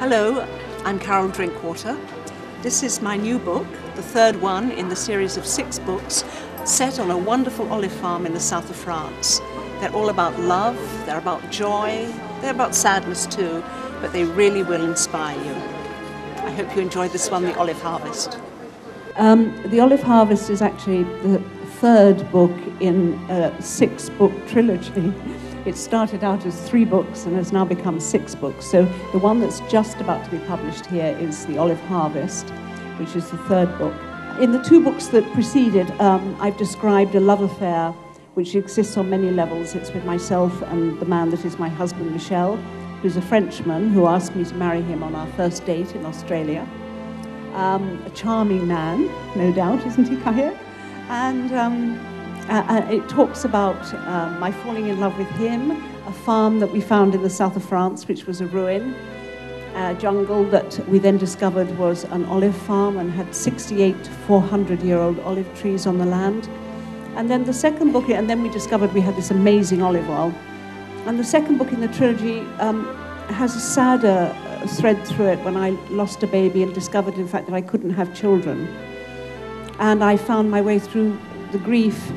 Hello, I'm Carol Drinkwater. This is my new book, the third one in the series of 6 books set on a wonderful olive farm in the south of France. They're all about love, they're about joy, they're about sadness too, but they really will inspire you. I hope you enjoy this one, The Olive Harvest. The Olive Harvest is actually the third book in a 6-book trilogy. It started out as 3 books and has now become 6 books. So the one that's just about to be published here is The Olive Harvest, which is the third book. In the 2 books that preceded, I've described a love affair which exists on many levels. It's with myself and the man that is my husband, Michel, who's a Frenchman who asked me to marry him on our first date in Australia. A charming man, no doubt, isn't he, Kahir? And it talks about my falling in love with him, a farm that we found in the south of France, which was a ruin, a jungle that we then discovered was an olive farm and had 68 400-year-old olive trees on the land. And then the second book, and then we discovered we had this amazing olive oil. And the second book in the trilogy has a sadder thread through it when I lost a baby and discovered, in fact, that I couldn't have children. And I found my way through the grief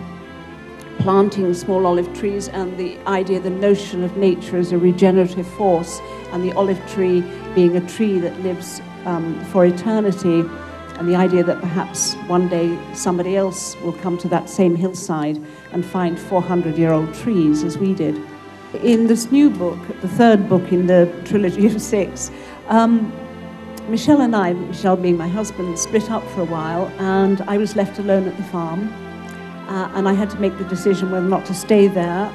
planting small olive trees and the idea, the notion of nature as a regenerative force, and the olive tree being a tree that lives for eternity, and the idea that perhaps one day somebody else will come to that same hillside and find 400-year-old trees as we did. In this new book, the third book in the trilogy of 6, Michel and I, Michel being my husband, split up for a while, and I was left alone at the farm. And I had to make the decision whether or not to stay there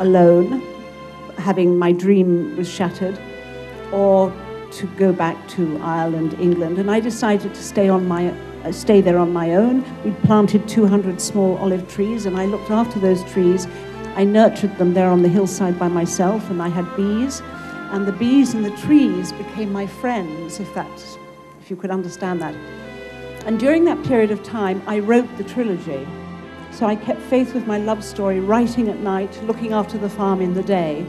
alone, having my dream was shattered, or to go back to Ireland, England. And I decided to stay there on my own. We planted 200 small olive trees, and I looked after those trees. I nurtured them there on the hillside by myself, and I had bees. And the bees and the trees became my friends, if you could understand that. And during that period of time, I wrote the trilogy. So I kept faith with my love story, writing at night, looking after the farm in the day.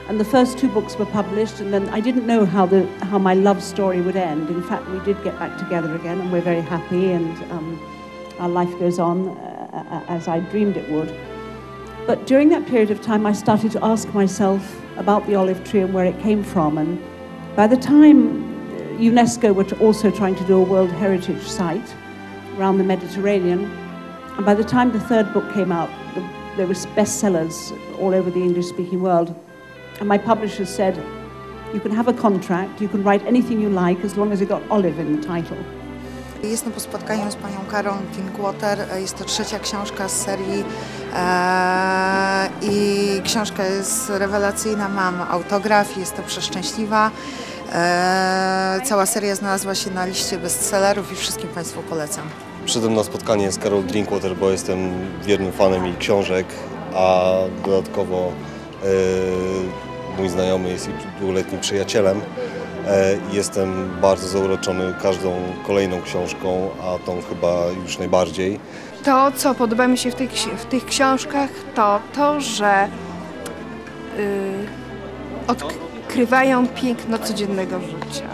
And the first 2 books were published, and then I didn't know how my love story would end. In fact, we did get back together again, and we're very happy, and our life goes on as I dreamed it would. But during that period of time, I started to ask myself about the olive tree and where it came from. And by the time UNESCO were also trying to do a World Heritage Site around the Mediterranean, and by the time the third book came out, there were bestsellers all over the English-speaking world. And my publisher said, you can have a contract, you can write anything you like, as long as you've got olive in the title. Jestem po spotkaniu z panią Carol Drinkwater. Jest to 3. książka z serii i książka jest rewelacyjna. Mam autograf, jestem przeszczęśliwa. Cała seria znalazła się na liście bestsellerów i wszystkim państwu polecam. Przyszedłem na spotkanie z Carol Drinkwater, bo jestem wiernym fanem jej książek, a dodatkowo mój znajomy jest jej długoletnim przyjacielem. Jestem bardzo zauroczony każdą kolejną książką, a tą chyba już najbardziej. To, co podoba mi się w tych książkach, to to, że odkrywają piękno codziennego życia.